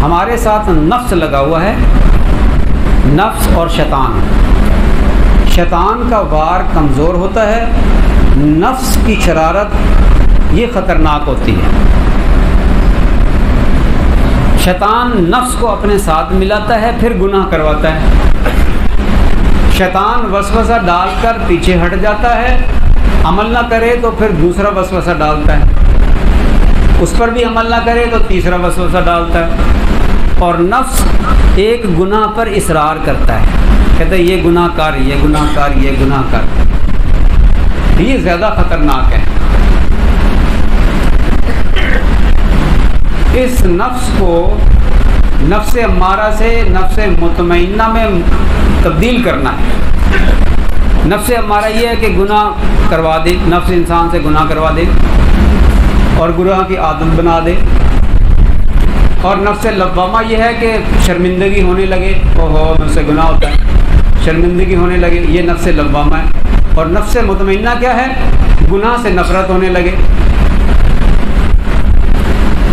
ہمارے ساتھ نفس لگا ہوا ہے، نفس اور شیطان۔ شیطان کا وار کمزور ہوتا ہے، نفس کی شرارت یہ خطرناک ہوتی ہے۔ شیطان نفس کو اپنے ساتھ ملاتا ہے، پھر گناہ کرواتا ہے۔ شیطان وسوسہ ڈال کر پیچھے ہٹ جاتا ہے، عمل نہ کرے تو پھر دوسرا وسوسہ ڈالتا ہے، اس پر بھی عمل نہ کرے تو تیسرا وسوسہ ڈالتا ہے، اور نفس ایک گناہ پر اصرار کرتا ہے، کہتا ہے یہ گناہ کر، یہ گناہ کر، یہ گناہ کر۔ یہ زیادہ خطرناک ہے۔ اس نفس کو نفس امارہ سے نفس مطمئنہ میں تبدیل کرنا ہے۔ نفس امارہ یہ ہے کہ گناہ کروا دے، نفس انسان سے گناہ کروا دے اور گناہ کی عادت بنا دے، اور نفس لوامہ یہ ہے کہ شرمندگی ہونے لگے، اوہو مجھ سے گناہ ہوتا ہے، شرمندگی ہونے لگے، یہ نفس لوامہ ہے۔ اور نفس مطمئنہ کیا ہے؟ گناہ سے نفرت ہونے لگے،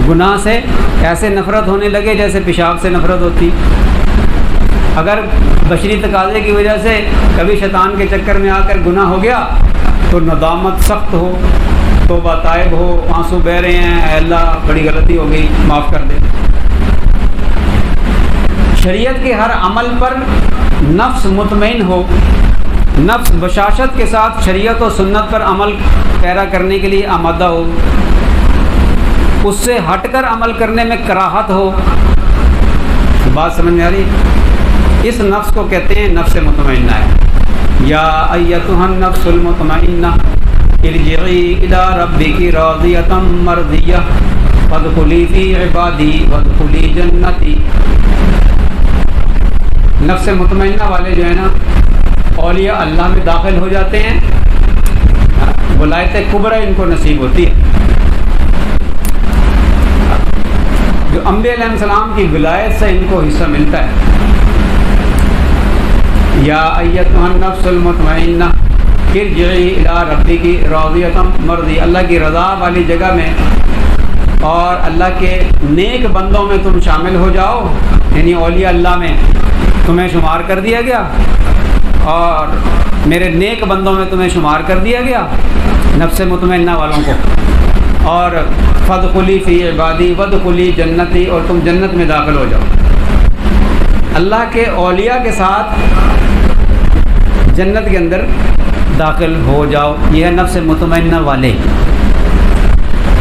گناہ سے ایسے نفرت ہونے لگے جیسے پیشاب سے نفرت ہوتی۔ اگر بشری تقاضے کی وجہ سے کبھی شیطان کے چکر میں آ کر گناہ ہو گیا تو ندامت سخت ہو، توبہ تائب ہو، آنسو بہہ رہے ہیں، اے اللہ بڑی غلطی ہو گئی، معاف کر دے۔ شریعت کے ہر عمل پر نفس مطمئن ہو، نفس بشاشت کے ساتھ شریعت و سنت پر عمل پیرا کرنے کے لیے آمادہ ہو، اس سے ہٹ کر عمل کرنے میں کراہت ہو۔ بات سمجھ میں آ رہی؟ اس نفس کو کہتے ہیں نفس مطمئنہ ہے۔ یا ایتھا النفس المطمئنہ ارجعی الی ربک راضیۃ مرضیہ فادخلی فی عبادی وادخلی جنتی۔ نفس مطمئنہ والے جو ہے نا، اولیاء اللہ میں داخل ہو جاتے ہیں، ولایت کبریٰ ان کو نصیب ہوتی ہے۔ جو انبیاء علیہ السلام کی ولایت سے ان کو حصہ ملتا ہے۔ یا ایتھا النفس المطمئنہ ارجعی الی ربک راضیۃ مرضیہ، اللہ کی رضا والی جگہ میں اور اللہ کے نیک بندوں میں تم شامل ہو جاؤ، یعنی اولیاء اللہ میں تمہیں شمار کر دیا گیا اور میرے نیک بندوں میں تمہیں شمار کر دیا گیا، نفس مطمئنہ والوں کو۔ اور فادخلی فی عبادی وادخلی جنتی، اور تم جنت میں داخل ہو جاؤ۔ اللہ کے اولیاء کے ساتھ جنت کے اندر داخل ہو جاؤ، یہ ہے نفس مطمئنہ والے۔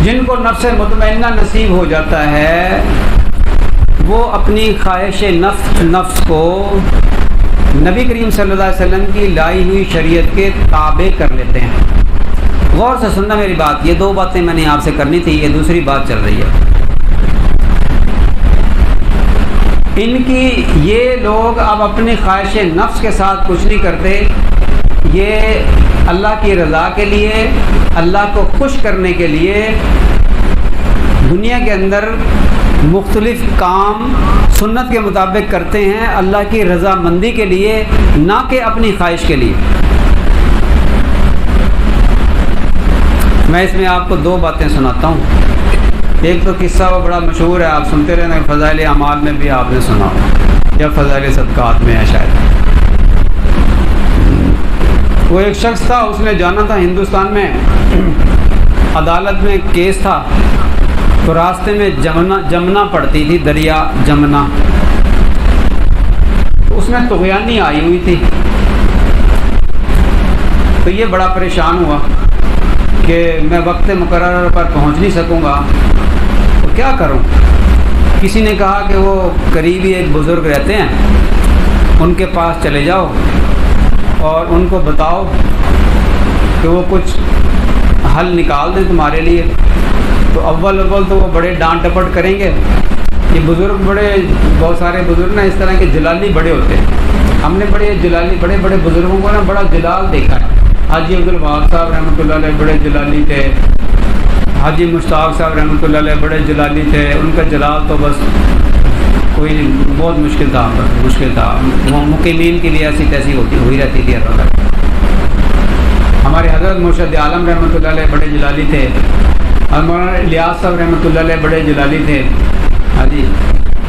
جن کو نفس مطمئنہ نصیب ہو جاتا ہے وہ اپنی خواہش نفس کو نبی کریم صلی اللہ علیہ وسلم کی لائی ہوئی شریعت کے تابع کر لیتے ہیں۔ غور سے سننا میری بات، یہ دو باتیں میں نے آپ سے کرنی تھی، یہ دوسری بات چل رہی ہے۔ ان کی یہ لوگ اب اپنی خواہش نفس کے ساتھ کچھ نہیں کرتے، یہ اللہ کی رضا کے لیے، اللہ کو خوش کرنے کے لیے دنیا کے اندر مختلف کام سنت کے مطابق کرتے ہیں، اللہ کی رضا مندی کے لیے، نہ کہ اپنی خواہش کے لیے۔ میں اس میں آپ کو دو باتیں سناتا ہوں۔ ایک تو قصہ وہ بڑا مشہور ہے، آپ سنتے رہنا، فضائل اعمال میں بھی آپ نے سنا یا فضائل صدقات میں ہے شاید۔ وہ ایک شخص تھا، اس نے جانا تھا ہندوستان میں، عدالت میں کیس تھا، تو راستے میں جمنا پڑتی تھی، دریا جمنا، تو اس میں طغیانی آئی ہوئی تھی۔ تو یہ بڑا پریشان ہوا کہ میں وقت مقررہ پر پہنچ نہیں سکوں گا، تو کیا کروں؟ کسی نے کہا کہ وہ قریبی ایک بزرگ رہتے ہیں، ان کے پاس چلے جاؤ اور ان کو بتاؤ کہ وہ کچھ حل نکال دیں تمہارے لیے۔ تو اول تو وہ بڑے ڈانٹ ڈپٹ کریں گے، یہ بزرگ بہت سارے بزرگ نا اس طرح کے جلالی بڑے ہوتے ہیں، ہم نے بڑے بڑے بزرگوں کو نا بڑا جلال دیکھا ہے۔ حاجی عبدالوہاب صاحب رحمۃ اللہ علیہ بڑے جلالی تھے، حاجی مشتاق صاحب رحمۃ اللہ علیہ بڑے جلالی تھے، ان کا جلال تو بس کوئی بہت مشکل تھا، مقیمین کے لیے ایسی تیسی ہوئی رہتی تھی ہر وقت۔ ہمارے حضرت مرشد عالم رحمۃ اللہ علیہ بڑے جلالی تھے، مولانا الیاس صاحب رحمۃ اللہ علیہ بڑے جلالی تھے، ہاں جی،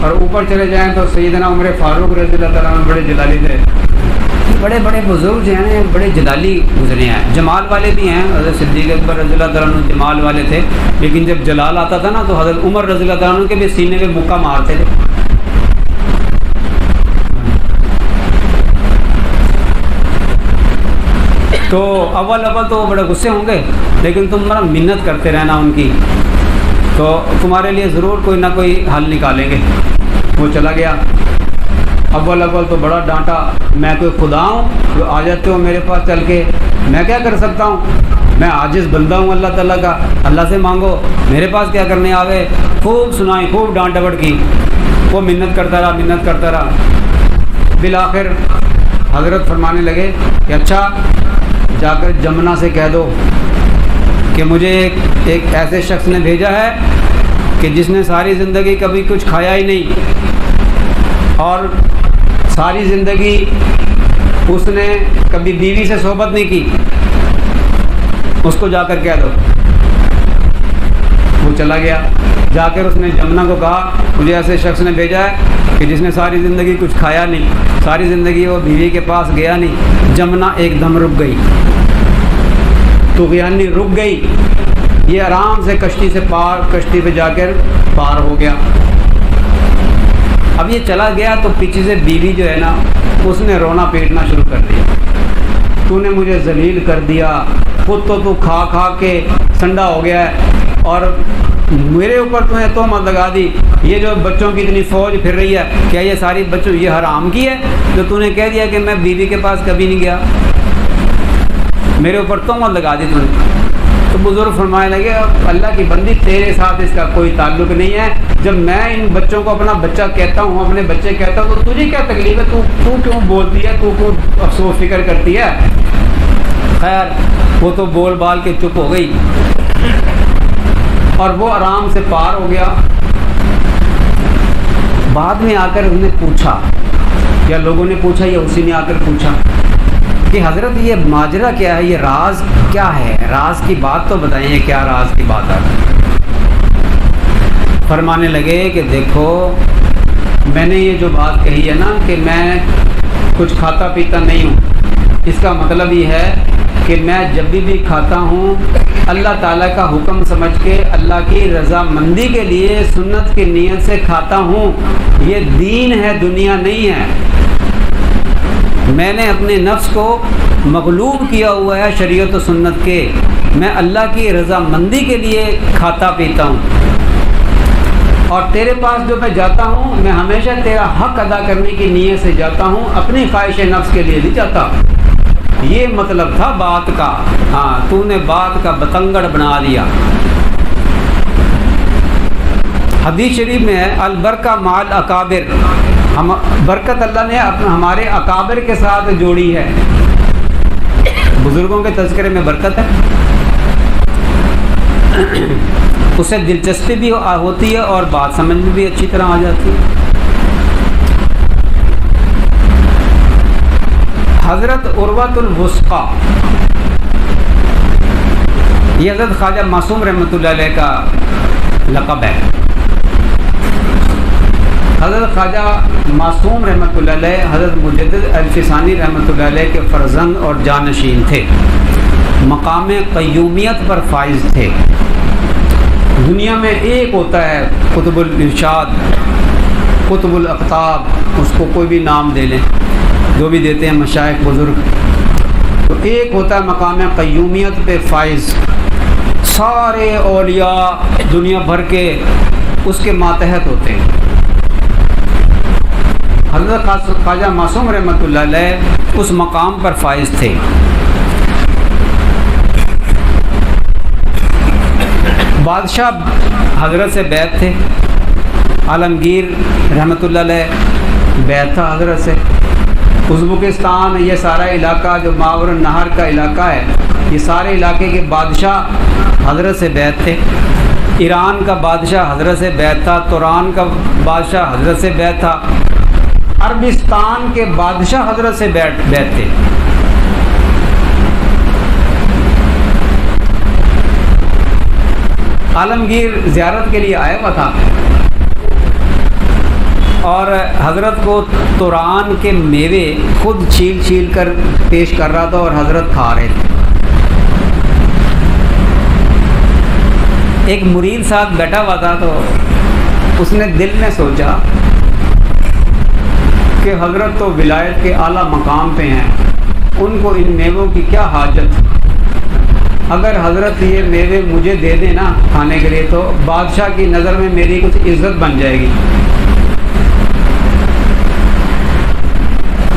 اور اوپر چلے جائیں تو سیدنا عمر فاروق رضی اللہ تعالیٰ عنہ بڑے جلالی تھے. بڑے بڑے بزرگ جو ہیں بڑے جلالی گزرے ہیں. جمال والے بھی ہیں, حضرت صدیق اکبر رضی اللہ تعالیٰ عنہ جمال والے تھے, لیکن جب جلال آتا تھا نا تو حضرت عمر رضی اللہ تعالیٰ عنہ کے بھی سینے پہ مکہ مارتے تھے. تو اول تو وہ بڑے غصے ہوں گے, لیکن تم بڑا منت کرتے رہنا ان کی, تو تمہارے لیے ضرور کوئی نہ کوئی حل نکالیں گے. وہ چلا گیا. اول تو بڑا ڈانٹا, میں کوئی خدا ہوں جو آ جاتے ہو میرے پاس چل کے, میں کیا کر سکتا ہوں, میں عاجز بندہ ہوں اللہ تعالیٰ کا, اللہ سے مانگو, میرے پاس کیا کرنے آوے. خوب سنائی, خوب ڈانٹ ڈپٹ کی. وہ منت کرتا رہا. بالآخر حضرت فرمانے لگے کہ اچھا جا کر جمنا سے کہہ دو کہ مجھے ایک ایسے شخص نے بھیجا ہے کہ جس نے ساری زندگی کبھی کچھ کھایا ہی نہیں, اور ساری زندگی اس نے کبھی بیوی سے صحبت نہیں کی, اس کو جا کر کہہ دو. وہ چلا گیا. جا کر اس نے جمنا کو کہا مجھے ایسے شخص نے بھیجا ہے کہ جس نے ساری زندگی کچھ کھایا نہیں, ساری زندگی وہ بیوی کے پاس گیا نہیں. جمنا ایک دم رک گئی, طغیانی رک گئی. یہ آرام سے کشتی پہ جا کر پار ہو گیا. اب یہ چلا گیا تو پیچھے سے بیوی جو ہے نا اس نے رونا پیٹنا شروع کر دیا. تو نے مجھے ذلیل کر دیا, خود تو کھا کے سنڈا ہو گیا ہے, اور میرے اوپر تو نے تہمت لگا دی. یہ جو بچوں کی اتنی فوج پھر رہی ہے, کیا یہ ساری بچوں یہ حرام کی ہے جو تو نے کہہ دیا کہ میں بیوی کے پاس کبھی نہیں گیا, میرے اوپر تہمت لگا دی تو نے. تو بزرگ فرمانے لگے اللہ کی بندی تیرے ساتھ اس کا کوئی تعلق نہیں ہے. جب میں ان بچوں کو اپنا بچہ کہتا ہوں, اپنے بچے کہتا ہوں, تو تجھے کیا تکلیف ہے, تو کیوں بولتی ہے, تو کیوں افسوس فکر کرتی ہے. خیر وہ تو بول بال کے چپ ہو گئی, اور وہ آرام سے پار ہو گیا. بعد میں آ کر اس نے پوچھا, یا لوگوں نے پوچھا یا اسی نے آ کر پوچھا کہ حضرت یہ ماجرا کیا ہے, یہ راز کیا ہے, راز کی بات تو بتائیں, یہ کیا راز کی بات ہے. فرمانے لگے کہ دیکھو میں نے یہ جو بات کہی ہے نا کہ میں کچھ کھاتا پیتا نہیں ہوں, اس کا مطلب یہ ہے کہ میں جب بھی کھاتا ہوں اللہ تعالیٰ کا حکم سمجھ کے اللہ کی رضامندی کے لیے سنت کی نیت سے کھاتا ہوں. یہ دین ہے, دنیا نہیں ہے. میں نے اپنے نفس کو مغلوب کیا ہوا ہے شریعت و سنت کے, میں اللہ کی رضامندی کے لیے کھاتا پیتا ہوں. اور تیرے پاس جو میں جاتا ہوں میں ہمیشہ تیرا حق ادا کرنے کی نیت سے جاتا ہوں, اپنی خواہش نفس کے لیے نہیں جاتا. یہ مطلب تھا بات کا. ہاں تو نے بات کا بتنگڑ بنا دیا. حدیث شریف میں ہے البرکہ مال اکابر, برکت اللہ نے ہمارے اکابر کے ساتھ جوڑی ہے. بزرگوں کے تذکرے میں برکت ہے, اس سے دلچسپی بھی ہوتی ہے اور بات سمجھ میں بھی اچھی طرح آ جاتی ہے. حضرت عروۃ الوثقی, یہ حضرت خواجہ معصوم رحمۃ اللہ علیہ کا لقب ہے. حضرت خواجہ معصوم رحمۃ اللہ علیہ حضرت مجدد الفسانی رحمۃ اللہ علیہ کے فرزند اور جانشین تھے. مقام قیومیت پر فائز تھے. دنیا میں ایک ہوتا ہے قطب الارشاد, قطب الاقطاب, اس کو کوئی بھی نام دے لیں, جو بھی دیتے ہیں مشائخ بزرگ, تو ایک ہوتا ہے مقام قیومیت پہ فائز. سارے اولیاء دنیا بھر کے اس کے ماتحت ہوتے ہیں. حضرت خواجہ معصوم رحمۃ اللہ علیہ اس مقام پر فائز تھے. بادشاہ حضرت سے بیعت تھے. عالمگیر رحمۃ اللہ علیہ بیعت تھا حضرت سے. ازبکستان یہ سارا علاقہ جو ماور النہر کا علاقہ ہے, یہ سارے علاقے کے بادشاہ حضرت سے بیعت تھے. ایران کا بادشاہ حضرت سے بیعت تھا. توران کا بادشاہ حضرت سے بیعت تھا. عربستان کے بادشاہ حضرت سے بیعت تھے. عالمگیر زیارت کے لیے آیا ہوا تھا. اور حضرت کو توران کے میوے خود چھیل چھیل کر پیش کر رہا تھا اور حضرت کھا رہے تھے۔ ایک مرید ساتھ بیٹھا ہوا تھا تو اس نے دل میں سوچا کہ حضرت تو ولایت کے اعلیٰ مقام پہ ہیں، ان کو ان میووں کی کیا حاجت؟ اگر حضرت یہ میوے مجھے دے دیں نا کھانے کے لیے تو بادشاہ کی نظر میں میری کچھ عزت بن جائے گی۔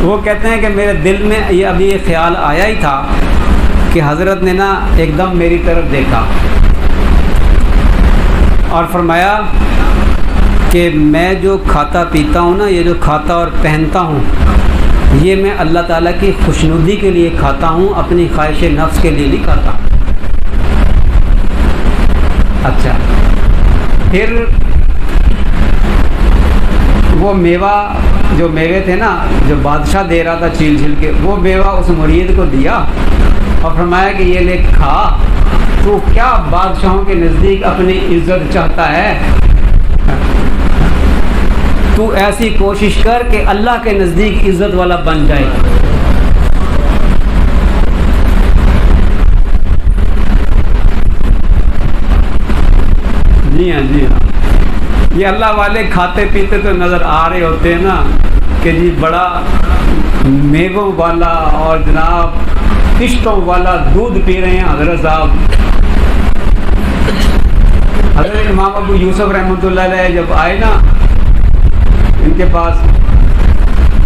وہ کہتے ہیں کہ میرے دل میں ابھی یہ خیال آیا ہی تھا کہ حضرت نے نا ایک دم میری طرف دیکھا اور فرمایا کہ میں جو کھاتا پیتا ہوں نا، یہ جو کھاتا اور پہنتا ہوں، یہ میں اللہ تعالیٰ کی خوشنودی کے لیے کھاتا ہوں، اپنی خواہش نفس کے لیے نہیں کھاتا۔ اچھا، پھر وہ میوہ جو میوے تھے نا جو بادشاہ دے رہا تھا چھیل چھیل کے، وہ میوہ اس مرید کو دیا اور فرمایا کہ یہ لے کھا، تو کیا بادشاہوں کے نزدیک اپنی عزت چاہتا ہے؟ تو ایسی کوشش کر کہ اللہ کے نزدیک عزت والا بن جائے۔ جی ہاں جی ہاں، یہ اللہ والے کھاتے پیتے تو نظر آ رہے ہوتے ہیں نا کہ جی بڑا میووں والا اور جناب کشتوں والا دودھ پی رہے ہیں حضرت صاحب۔ حضرت امام ابو یوسف رحمۃ اللہ علیہ جب آئے نا ان کے پاس،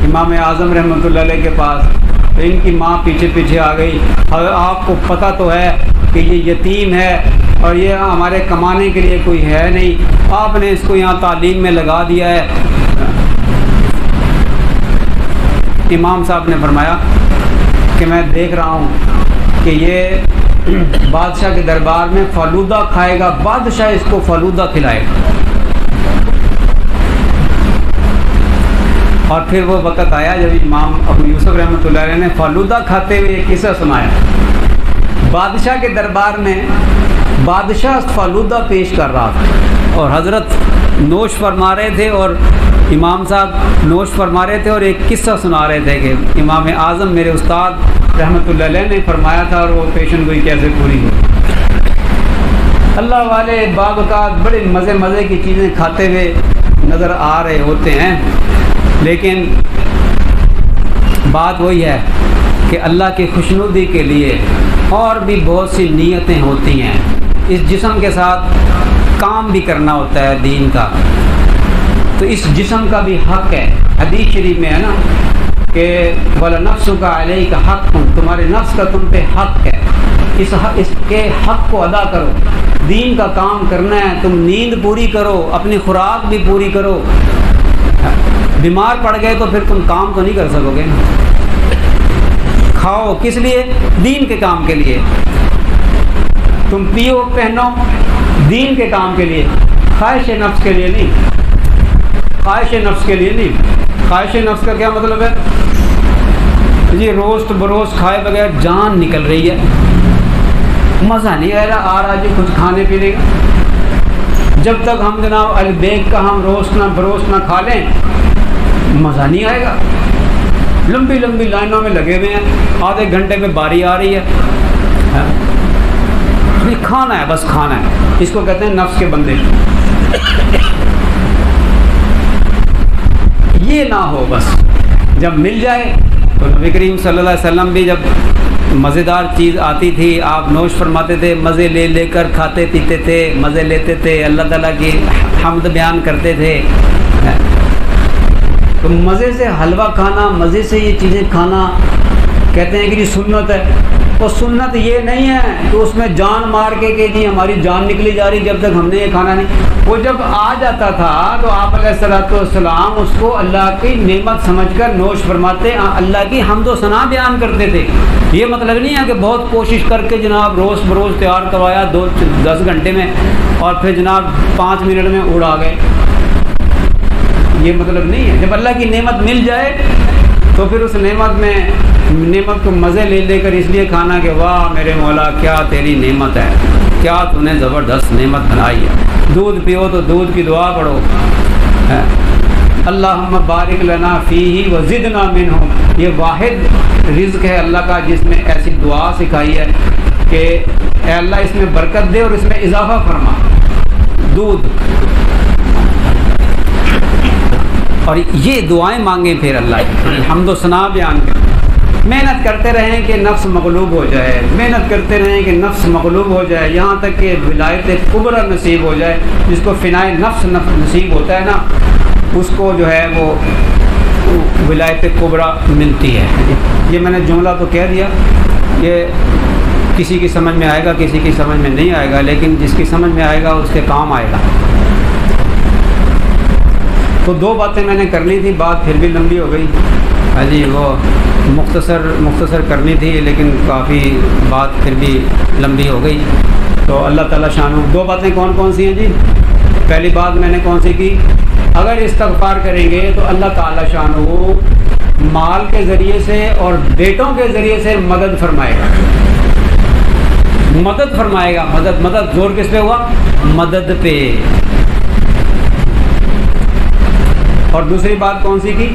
امام اعظم رحمۃ اللہ علیہ کے پاس، تو ان کی ماں پیچھے پیچھے آ گئی، آپ کو پتہ تو ہے کہ یہ یتیم ہے اور یہ ہمارے کمانے کے لیے کوئی ہے نہیں، آپ نے اس کو یہاں تعلیم میں لگا دیا ہے۔ امام صاحب نے فرمایا کہ میں دیکھ رہا ہوں کہ یہ بادشاہ کے دربار میں فالودہ کھائے گا، بادشاہ اس کو فالودہ کھلائے گا۔ اور پھر وہ وقت آیا جب امام ابو یوسف رحمۃ اللہ علیہ نے فالودہ کھاتے ہوئے ایک قصہ سنایا۔ بادشاہ کے دربار میں بادشاہ فالودہ پیش کر رہا تھا اور حضرت نوش فرما رہے تھے اور امام صاحب نوش فرما رہے تھے اور ایک قصہ سنا رہے تھے کہ امام اعظم میرے استاد رحمۃ اللہ علیہ نے فرمایا تھا اور وہ پیشن گوئی کیسے پوری ہوئی۔ اللہ والے بعض اوقات بڑے مزے مزے کی چیزیں کھاتے ہوئے نظر آ رہے ہوتے ہیں، لیکن بات وہی ہے کہ اللہ کی خوشنودی کے لیے اور بھی بہت سی نیتیں ہوتی ہیں، اس جسم کے ساتھ کام بھی کرنا ہوتا ہے دین کا، تو اس جسم کا بھی حق ہے۔ حدیث شریف میں ہے نا کہ وَلَنَفْسُكَ عَلَيْكَ حَقٌّ، تمہارے نفس کا تم پہ حق ہے، اس کے حق کو ادا کرو۔ دین کا کام کرنا ہے، تم نیند پوری کرو، اپنی خوراک بھی پوری کرو۔ بیمار پڑ گئے تو پھر تم کام تو نہیں کر سکو گے نا۔ کھاؤ کس لیے؟ دین کے کام کے لیے۔ تم پیو پہنو دین کے کام کے لیے، خواہش نفس کے لیے نہیں، خواہش نفس کے لیے نہیں۔ خواہش نفس کا کیا مطلب ہے؟ جی روزت بروز کھائے بغیر جان نکل رہی ہے، مزہ نہیں آ رہا جی کچھ کھانے پینے کا۔ جب تک ہم جناب البیک کا ہم روزت نہ بروز نہ کھا لیں مزہ نہیں آئے گا۔ لمبی لمبی لائنوں میں لگے ہوئے ہیں، آدھے گھنٹے میں باری آ رہی ہے، کھانا ہے بس کھانا ہے، اس کو کہتے ہیں نفس کے بندے۔ یہ نہ ہو، بس جب مل جائے تو نبی کریم صلی اللہ علیہ وسلم بھی جب مزیدار چیز آتی تھی آپ نوش فرماتے تھے، مزے لے لے کر کھاتے پیتے تھے، مزے لیتے تھے، اللہ تعالیٰ کی حمد بیان کرتے تھے۔ تو مزے سے حلوہ کھانا، مزے سے یہ چیزیں کھانا کہتے ہیں کہ یہ سنت ہے، اور سنت یہ نہیں ہے کہ اس میں جان مار کے کہ جی ہماری جان نکلی جا رہی جب تک ہم نے یہ کھانا نہیں۔ وہ جب آ جاتا تھا تو آپ علیہ الصلوۃ والسلام اس کو اللہ کی نعمت سمجھ کر نوش فرماتے، اللہ کی حمد و ثنا بیان کرتے تھے۔ یہ مطلب نہیں ہے کہ بہت کوشش کر کے جناب روز بروز تیار کروایا 10 گھنٹے میں اور پھر جناب 5 منٹ میں اڑا گئے، یہ مطلب نہیں ہے۔ جب اللہ کی نعمت مل جائے تو پھر اس نعمت کو مزے لے لے کر اس لیے کھانا کہ واہ میرے مولا کیا تیری نعمت ہے، کیا تو نے زبردست نعمت بنائی ہے۔ دودھ پیو تو دودھ کی دعا پڑھو، اللہم بارک لنا فیہ وزدنا منہ، یہ واحد رزق ہے اللہ کا جس میں ایسی دعا سکھائی ہے کہ اے اللہ اس میں برکت دے اور اس میں اضافہ فرما، دودھ، اور یہ دعائیں مانگیں پھر اللہ حمد و ثنا بیان کریں، محنت کرتے رہیں کہ نفس مغلوب ہو جائے، محنت کرتے رہیں کہ نفس مغلوب ہو جائے، یہاں تک کہ ولایت کبریٰ نصیب ہو جائے، جس کو فنائے نفس نصیب ہوتا ہے نا، اس کو جو ہے وہ ولایت کبریٰ ملتی ہے۔ یہ میں نے جملہ تو کہہ دیا، یہ کسی کی سمجھ میں آئے گا، کسی کی سمجھ میں نہیں آئے گا، لیکن جس کی سمجھ میں آئے گا اس کے کام آئے گا۔ تو دو باتیں میں نے کرنی تھی، بات پھر بھی لمبی ہو گئی، ہاں جی، وہ مختصر کرنی تھی لیکن کافی بات پھر بھی لمبی ہو گئی۔ تو اللہ تعالیٰ شانہ، دو باتیں کون کون سی ہیں جی؟ پہلی بات میں نے کون سی کی؟ اگر استغفار کریں گے تو اللہ تعالیٰ شانہ مال کے ذریعے سے اور بیٹوں کے ذریعے سے مدد فرمائے گا، مدد فرمائے گا، مدد زور کس پہ ہوا؟ مدد پہ۔ اور دوسری بات کون سی کی؟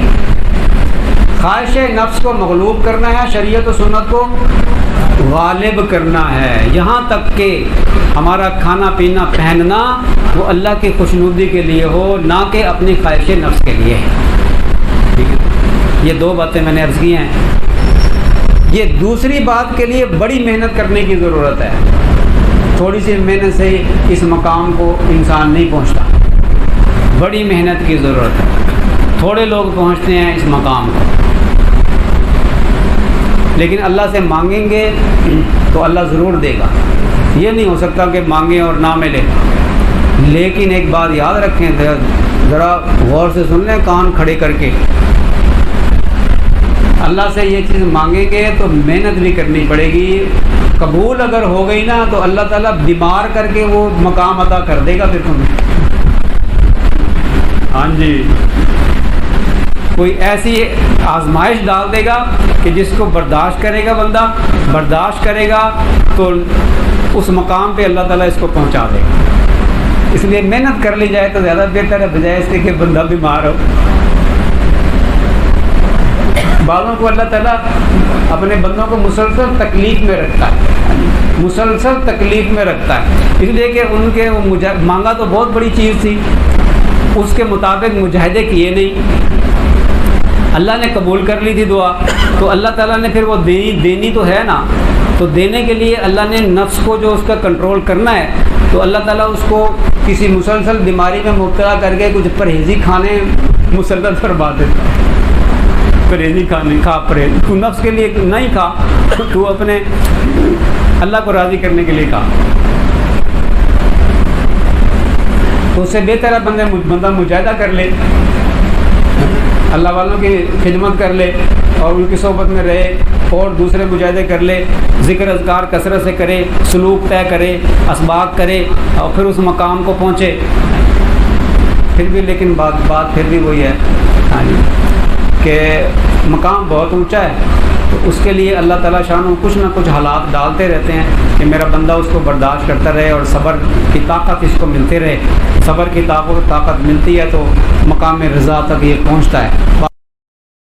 خواہش نفس کو مغلوب کرنا ہے، شریعت و سنت کو غالب کرنا ہے، یہاں تک کہ ہمارا کھانا پینا پہننا وہ اللہ کی خوشنودی کے لیے ہو، نہ کہ اپنی خواہش نفس کے لیے۔ ٹھیک ہے، یہ دو باتیں میں نے عرض کی ہیں۔ یہ دوسری بات کے لیے بڑی محنت کرنے کی ضرورت ہے، تھوڑی سی محنت سے اس مقام کو انسان نہیں پہنچتا، بڑی محنت کی ضرورت ہے، تھوڑے لوگ پہنچتے ہیں اس مقام کو۔ لیکن اللہ سے مانگیں گے تو اللہ ضرور دے گا، یہ نہیں ہو سکتا کہ مانگیں اور نہ ملے۔ لیکن ایک بات یاد رکھیں، ذرا غور سے سن لیں کان کھڑے کر کے، اللہ سے یہ چیز مانگیں گے تو محنت بھی کرنی پڑے گی، قبول اگر ہو گئی نا تو اللہ تعالیٰ بیمار کر کے وہ مقام عطا کر دے گا پھر تمہیں۔ ہاں جی، کوئی ایسی آزمائش ڈال دے گا کہ جس کو برداشت کرے گا بندہ، برداشت کرے گا تو اس مقام پہ اللہ تعالیٰ اس کو پہنچا دے گا۔ اس لیے محنت کر لی جائے تو زیادہ بہتر ہے، بجائے اس کے کہ بندہ بیمار ہو۔ بعضوں کو اللہ تعالیٰ اپنے بندوں کو مسلسل تکلیف میں رکھتا ہے، مسلسل تکلیف میں رکھتا ہے، اس لیے کہ ان کے مانگا تو بہت بڑی چیز تھی، اس کے مطابق مجاہدے کیے نہیں، اللہ نے قبول کر لی تھی دعا، تو اللہ تعالیٰ نے پھر وہ دینی تو ہے نا، تو دینے کے لیے اللہ نے نفس کو جو اس کا کنٹرول کرنا ہے، تو اللہ تعالیٰ اس کو کسی مسلسل بیماری میں مبتلا کر کے کچھ پرہیزی کھانے مسلسل کروا دیتا ہے۔ پرہیزی کھانے کھا، پرہیز تو نفس کے لیے نہیں کھا، تو اپنے اللہ کو راضی کرنے کے لیے کھا، تو اس سے بہتر ہے بندہ مجاہدہ کر لے، اللہ والوں کی خدمت کر لے اور ان کی صحبت میں رہے، اور دوسرے مجاہدے کر لے، ذکر اذکار کثرت سے کرے، سلوک طے کرے، اسباق کرے، اور پھر اس مقام کو پہنچے۔ پھر بھی لیکن بات پھر بھی وہی ہے کہ مقام بہت اونچا ہے، تو اس کے لیے اللہ تعالیٰ شان کچھ نہ کچھ حالات ڈالتے رہتے ہیں کہ میرا بندہ اس کو برداشت کرتا رہے اور صبر کی طاقت اس کو ملتے رہے، صبر کی طاقت ملتی ہے تو مقام رضا تک یہ پہنچتا ہے۔